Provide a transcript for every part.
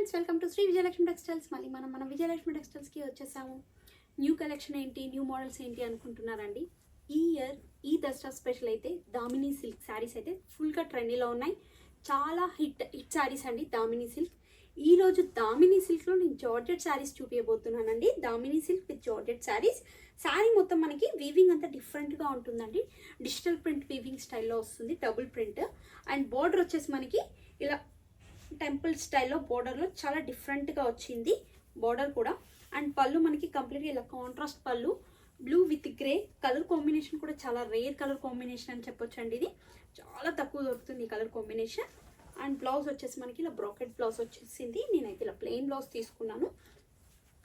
Friends, welcome to Shri Vijayalakshmi textiles. మళ్ళీ మనం విజయలక్ష్మి టెక్స్టైల్స్కి వచ్చేసాము. న్యూ కలెక్షన్ ఏంటి, న్యూ మోడల్స్ ఏంటి అనుకుంటున్నారండి. ఈ ఇయర్ ఈ దసరా స్పెషల్ అయితే దామినీ సిల్క్ శారీస్ అయితే ఫుల్గా ట్రెండీలో ఉన్నాయి. చాలా హిట్ శారీస్ అండి దామినీ సిల్క్. ఈరోజు దామినీ సిల్క్లో నేను జార్జెట్ శారీస్ చూపించబోతున్నానండి. Damini silk with georgette sarees. Saree మొత్తం మనకి వీవింగ్ అంతా డిఫరెంట్గా ఉంటుందండి. డిజిటల్ ప్రింట్ వీవింగ్ స్టైల్లో వస్తుంది, డబుల్ ప్రింట్. అండ్ బార్డర్ వచ్చేసి మనకి ఇలా టెంపుల్ స్టైల్లో బోర్డర్లో చాలా డిఫరెంట్గా వచ్చింది బోర్డర్ కూడా. అండ్ పళ్ళు మనకి కంప్లీట్గా ఇలా కాంట్రాస్ట్ పళ్ళు, blue with grey colour combination కూడా చాలా రేర్ కలర్ కాంబినేషన్ అని చెప్పొచ్చు అండి. ఇది చాలా తక్కువ దొరుకుతుంది ఈ కలర్ కాంబినేషన్. అండ్ బ్లౌజ్ వచ్చేసి మనకి ఇలా బ్రాకెట్ బ్లౌజ్ వచ్చేసింది. నేనైతే ఇలా ప్లెయిన్ బ్లౌజ్ తీసుకున్నాను.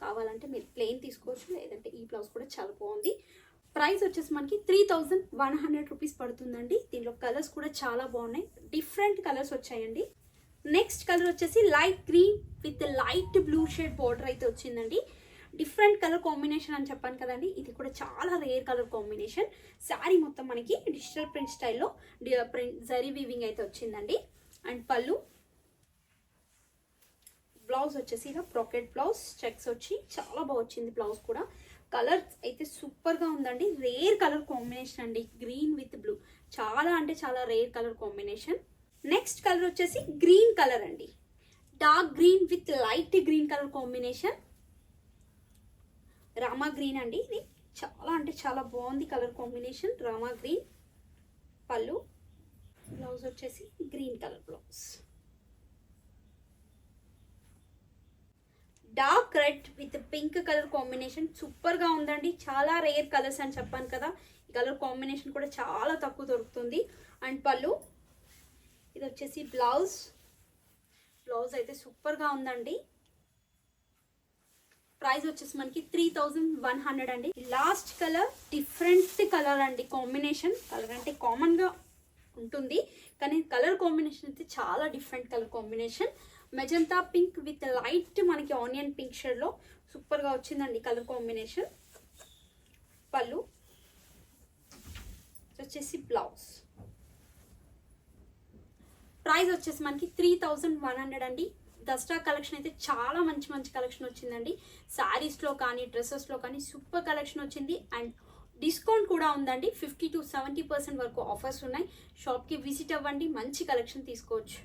కావాలంటే మీరు ప్లెయిన్ తీసుకోవచ్చు, లేదంటే ఈ బ్లౌజ్ కూడా చాలా బాగుంది. ప్రైస్ వచ్చేసి మనకి 3100 రూపీస్ పడుతుందండి. దీనిలో కలర్స్ కూడా చాలా బాగున్నాయి, డిఫరెంట్ కలర్స్ వచ్చాయండి. నెక్స్ట్ కలర్ వచ్చేసి light green with light blue shade border అయితే వచ్చిందండి. డిఫరెంట్ కలర్ కాంబినేషన్ అని చెప్పాను కదండి, ఇది కూడా చాలా రేర్ కలర్ కాంబినేషన్. శారీ మొత్తం మనకి డిజిటల్ ప్రింట్ స్టైల్లో ప్రింట్ జరీ వీవింగ్ అయితే వచ్చిందండి. అండ్ పళ్ళు, బ్లౌజ్ వచ్చేసి ఇలా బ్రాకెట్ బ్లౌజ్, చెక్స్ వచ్చి చాలా బాగా వచ్చింది బ్లౌజ్ కూడా. కలర్ అయితే సూపర్గా ఉందండి. రేర్ కలర్ కాంబినేషన్ అండి, గ్రీన్ విత్ బ్లూ. చాలా అంటే చాలా rare colour combination. Next colour వచ్చేసి గ్రీన్ కలర్ అండి, dark green with light green colour combination. Rama green అండి, ఇది చాలా అంటే చాలా బాగుంది కలర్ కాంబినేషన్. రామా గ్రీన్ పళ్ళు, బ్లౌజ్ వచ్చేసి green colour blouse. Dark red with pink colour combination సూపర్గా ఉందండి. చాలా రేర్ కలర్స్ అని చెప్పాను కదా, ఈ కలర్ కాంబినేషన్ కూడా చాలా తక్కువ దొరుకుతుంది. అండ్ పళ్ళు, ఇది వచ్చేసి బ్లౌజ్. బ్లౌజ్ అయితే సూపర్గా ఉందండి. ప్రైస్ వచ్చేసి మనకి 3100 అండి. లాస్ట్ కలర్ డిఫరెంట్ కలర్ అండి, కాంబినేషన్. కలర్ అంటే కామన్గా ఉంటుంది, కానీ కలర్ కాంబినేషన్ అయితే చాలా different colour combination. Magenta pink with light మనకి ఆనియన్ పింక్ షేడ్లో సూపర్గా వచ్చిందండి కలర్ కాంబినేషన్. పళ్ళు వచ్చేసి బ్లౌజ్. ప్రైస్ వచ్చేసి మనకి 3100 అండి. దసరా కలెక్షన్ అయితే చాలా మంచి కలెక్షన్ వచ్చిందండి. శారీస్లో కానీ డ్రెస్సెస్లో కానీ సూపర్ కలెక్షన్ వచ్చింది. అండ్ డిస్కౌంట్ కూడా ఉందండి. 50 to 70% వరకు ఆఫర్స్ ఉన్నాయి. షాప్కి విజిట్ అవ్వండి, మంచి కలెక్షన్ తీసుకోవచ్చు.